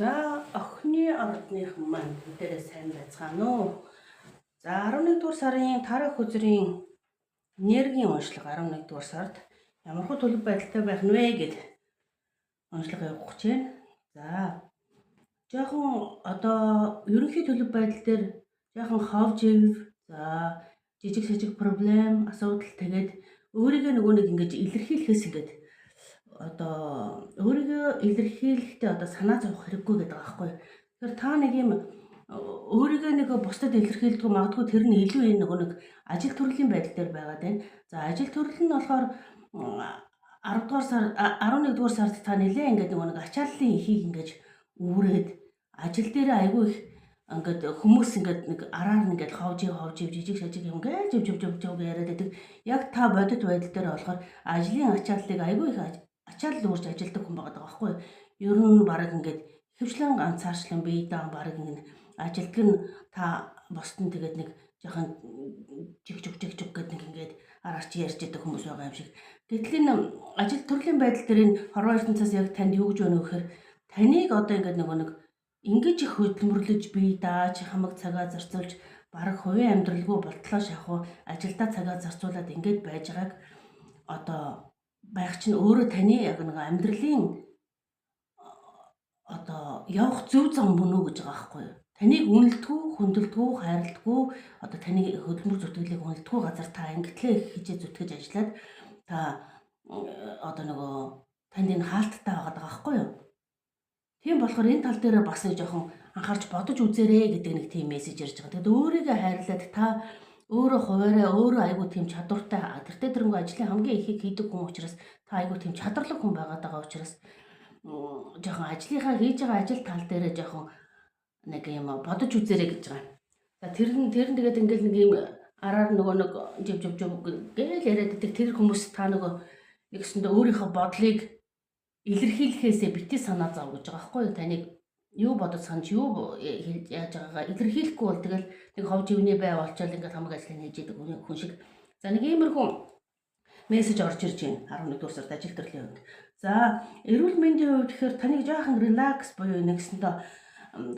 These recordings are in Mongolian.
За охины ордныхан маань бүгдээрээ сайн байцгаана уу. За 11 дугаар сарын тарих үзрийн энергийн уншлага 11 дугаар сард ямархуу төлөв байдалтай байх нь вэ гэд уншлага явуулах гэж байна. За жоохон ерөнхий төлөв байдал дээр жоохон ховж ив, за жижиг сажиг проблем, асуудал тэгээд өөрийгөө нэг ингэж илэрхийлэхээс ингээд өөрийгөө илэрхийлэхдээ санаа зовох хэрэггүй гэдэг байгаа байхгүй. Тэгэхээр та нэг юм өөрийгөө нэг бусдад илэрхийлдэг магадгүй тэр нь илүү нэг ажил төрлийн байдал дээр байгаад байна. За ажил төрөл нь болохоор 10 дугаар сар 11 дугаар сард та нэлээ ингээд нэг ачааллын ихийг ингэж үүрээд ажил дээр айгүй их ингээд хүмүүс ингээд нэг араар ингээд ховж жижиг сажиг юм гэж жив яриад байдаг. Яг та бодит байдал дээр болохоор ажлын ачааллыг айгүй их ачаал уурж ажилдаг хүн байгаа байхгүй. Ер нь баг ингээд хөвчлэн ганцаарчлан биедээ баг ингээд ажилтг нь та бусдын тэгээд нэг жоохон жиг гэдэг нэг ингээд араарч ярьж идэг хүмүүс байгаа юм шиг. Гэтэл энэ ажил төрлийн байдал дээр энэ хорвоо ертөнцөөс яг танд юу гэж байна вэ гэхээр таныг ингээд нэг ингэж их хөдөлмөрлөж бие дааж хамаг цагаа зарцуулж баг хувийн амьдралгүй болтлоо шахуу ажилдаа цагаа зарцуулаад ингээд байж байгааг байх чинь өөрөө таны яг нэг амьдралын явах зөв зам мөн үү гэж байгаа байхгүй юу? Таныг үнэлдэггүй, хүндэлдэггүй, хайрладаггүй, таны хөдөлмөр зүтгэлийг үнэлдэггүй газар та ингэтлээ хижээ зүтгэж ажиллаад та танд энэ хаалттай байгаа байхгүй юу? Тийм болохоор энэ тал дээр бас нэг жоохон анхаарч бодож үзээрэй гэдэг нэг тийм мессеж ирж байгаа. Тэгэд өөрийгөө хайрлаад та өөрөө хуваараа өөрөө айгүй тийм чадвартай тэртээ тэрнгүү ажлын хамгийн ихийг хийдэг хүн учраас та айгүй тийм чадварлаг хүн байгаад байгаа учраас жоохон ажлынхаа хийж байгаа ажил тал дээр жоохон нэг юм бодож үзээрэй гэж байгаа. За тэр нь тэгээд ингээл нэг юм араар нэг жив гээл яриад байдаг тэр хүмүүс та нэгсэндээ өөрийнхөө бодлыг илэрхийлэхээсээ битгий санаа зов гэж байгаа байхгүй юу? Таныг юу бодож санаж юу яаж байгаагаа илэрхийлэхгүй бол тэгэл нэг ховж ивний бай болчоод ингээд хамаг ажлыг хийж идэг хүн шиг. За нэг иймэрхүү мессеж орж ирж байна 11 дугаар сард ажил төрлийн хувьд. За эрүүл мэндийн хувьд тэгэхээр таныг жоохон релакс буюу нэгсэндээ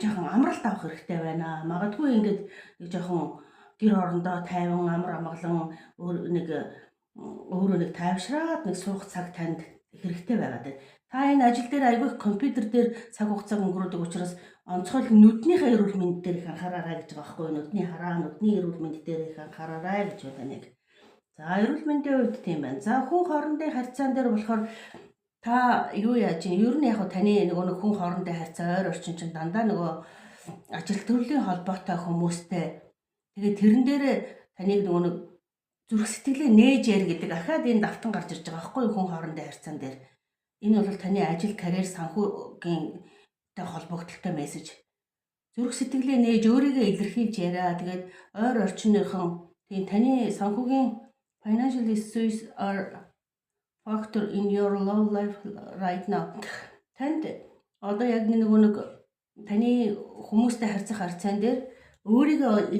жоохон амралт авах хэрэгтэй байна. Магадгүй ингээд нэг жоохон гэр орондоо тайван амар амгалан өөрөө нэг тайвшраад нэг суух цаг танд хэрэгтэй байгаад байна. Та энэ ажил дээр айгүй компьютер дээр цаг хугацааг өнгөрөөдөг учраас онцгой нүднийхээ эрүүл мэнд дээр их анхаараарай гэж байгаа байхгүй юу? Нүдний хараа, нүдний эрүүл мэнд дээр их анхаараарай гэж байна нэг. За эрүүл мэндийн хувьд тийм байна. За хүн хоорондын харьцаан дээр болохоор та юу яаж юм? Ер нь яг таны нэг хүн хоорондын харьцаа ойр орчин чинь дандаа ажил төрлийн холбоотой хүмүүстэй. Тэгээд тэрэн дээр таныг нэг зүрх сэтгэлээ нээж яар гэдэг ахаад энэ давтан гарч ирж байгаа байхгүй юу? Хүн хоорондын харьцаан дээр. Энэ бол таны ажил, карьер, санхүүгийн холбогдлолтой мессеж. Зүрх сэтгэлээ нээж өөрийгөө илэрхийлж яриа. Тэгээд ойр орчныхон тийм таны санхүүгийн financial issues are factor in your love life right now. Танд яг нэг таны хүмүүстэй харьцах харьцаан дээр өөрийгөө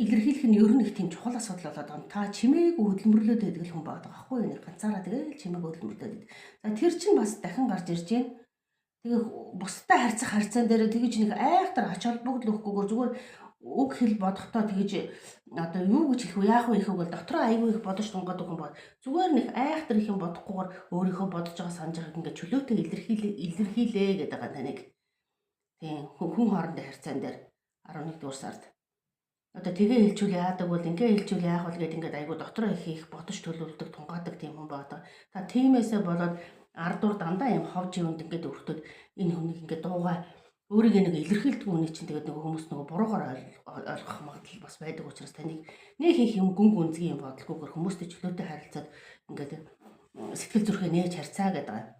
илэрхийлэх нь ер нь их тийм чухал асуудал болоод байгаа юм. Та чимээг хөдөлмөрлөөд байдаг хүн байгаа байхгүй юу? Нэг ганцаараа тэгэл чимээг хөдөлмөрлөөд байдаг. За тэр чинь бас дахин гарч ирж байна. Тэгээ бусдад харьцах харьцаан дээр тэгэж нэг айхтар ач холбогдол өгөхгүйгээр зүгээр үг хэл бодохдоо тэгэж юу гэж хэлэх вэ? Яах вэ гэхийг бол дотроо айгүй их бодож тунгаадаг хүн байна. Зүгээр нэг айхтар их юм бодохгүйгээр өөрийнхөө бодож байгаа санаж байгааг ингээд чөлөөтэй илэрхийлээ гэдэг байгаа таныг. Тийм хүн хоорондын харьцаан дээр 11 дугаар сард тэгээ хэлжүүл яадаг бол ингээ хэлжүүл яах бол гэдэг ингээд айгу дотроо их бодож төлөвлөдөг тунгаадаг тийм хүн байдаг. Та тиймээсээ болоод ардуур дандаа юм ховж юунд ингээд өртөд энэ хүнийг ингээд дуугаа өөрийгөө нэг илэрхийлдэг хүний чинь тэгээд хүмүүс буруугаар ойлгох магадлал бас байдаг учраас таныг нэг их юм гүнзгий юм бодлогоор хүмүүстэй чөлөөтэй харилцаад ингээд сэтгэл зүрхээ нээж харьцаа гэдэг.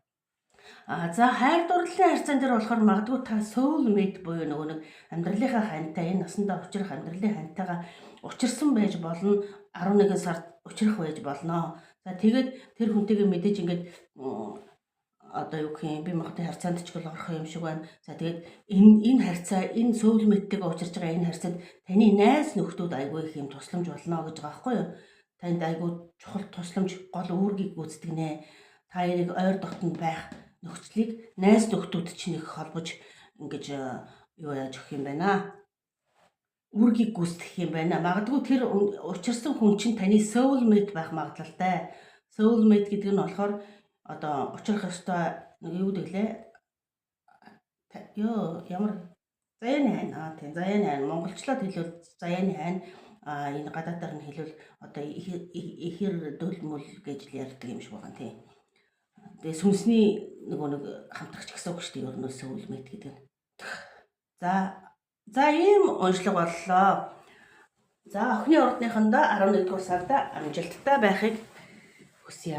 За хайр дурлалын харьцаан дээр болохоор магадгүй та soul mate буюу нэг амьдралынхаа хантай энэ насандаа учрах амьдралын хантайгаа учирсан байж болно 11 сард учрах байж болно. За тэгээд тэр хүнтэйгээ мэдээж ингээд юу гэх юм би махтай харьцаанд ч гол орох юм шиг байна. За тэгээд энэ харьцаа энэ soul mate-тэйгээ учирч байгаа энэ харьцаанд таны найз нөхдүүд айгүй их юм тусламж болно гэж байгаа байхгүй юу? Танд айгүй чухал тусламж гол үүргийг гүйцэтгэнэ. Та яриг ойр дотнд байх нөхцөлийг найз нөхдүүд чинь их холбож ингэж юу яаж өгөх юм байна. Үүргийг гүйцэтгэх юм байна. Магадгүй тэр учирсан хүн чинь таны soulmate байх магадлалтай. Soulmate гэдэг нь болохоор одоо учрах ёстой нэг юу гэвэл ёо ямар заяаны хань тийм заяаны хань монголчлоод хэлвэл заяаны хань энэ гадаадаар нь хэлвэл одоо ихэр дөлмөл гэж л ярьдаг юм шиг байгаа тийм. Тэгээ сүнсний нэг хамтрагч гэсэн үг шүү дээ. Ер нь soulmate гэдэг нь. За ийм уншлага боллоо. За охины урдныхондоо 11 дугаар сарда амжилттай байхыг хүсье.